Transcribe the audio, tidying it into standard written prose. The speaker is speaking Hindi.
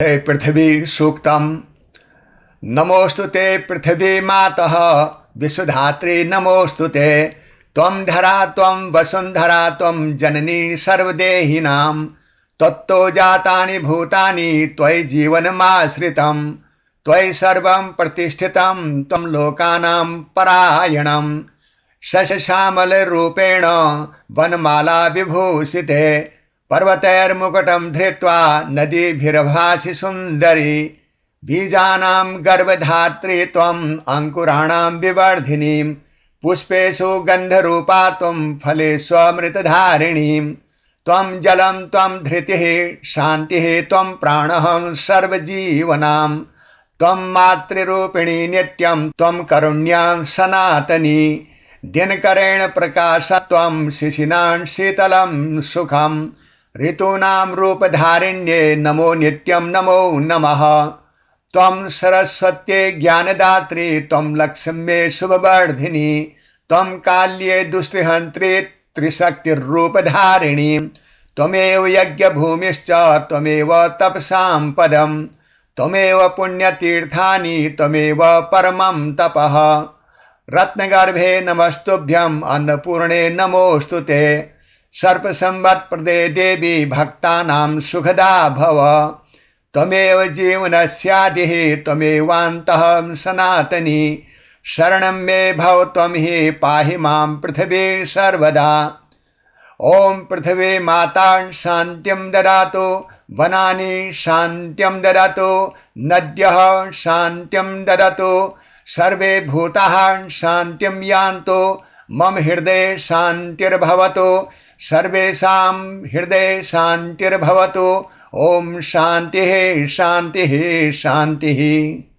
हे पृथ्वी सूक्तम्। नमोस्तुते पृथ्वी मातः विश्वधात्री नमोस्तुते। त्वं धरा त्वं वसुंधरा त्वं जननी सर्वदेहिनां। त्वत्तो जातानि भूतानि त्वयि जीवनमाश्रितं। त्वयि सर्वं प्रतिष्ठितं त्वं लोकानां परायणं। शशश्यामलरूपेण वनमाला विभूषिते। पर्वतैर्मुकुटं धृत्वा नदीभिर्भासि सुन्दरी। बीजानां गर्भधात्री त्वम् अंकुराणां विवर्धिनीं। पुष्पेषु गन्धरूपा त्वं फलेष्वमृतधारिणीं। त्वं जलं त्वं धृतिः शान्तिः त्वं प्राणः सर्वजीवनां। त्वं मातृरूपिणी नित्यं त्वं करुण्यां सनातनी। दिनकरेण प्रकाशत्वं शिशिनां शीतलं सुखं। ऋतूनां रूपधारिण्ये नमो नित्यं नमो नमः। त्वं सरस्वत्ये ज्ञानदात्री त्वं लक्ष्म्ये शुभवर्धिनी। त्वं काल्ये दुष्टहन्त्री त्रिशक्तिरूपधारिणी। त्वमेव यज्ञभूमिश्च त्वमेव तपसां पदम्। त्वमेव पुण्यतीर्थानि त्वमेव परमं तपः। रत्नगर्भे नमस्तुभ्यं अन्नपूर्णे नमोस्तुते। सर्पसंवत्प्रदे देवी भक्तानां सुखदा भव। त्वमेव जीवनस्यादिः त्वमेवान्तः सनातनी। शरणं मे भव त्वं हि पाहि मां पृथिवी सर्वदा। ओम पृथिवी माता शान्तिं ददातु। वनानि शान्तिं ददातु। नद्यः शान्तिं ददातु। सर्वे भूताः शान्तिं यान्तु। मम हृदये शान्तिर्भवतु। सर्वेषां हृदये शान्तिर्भवतु। ओम शान्तिः शान्तिः शान्तिः।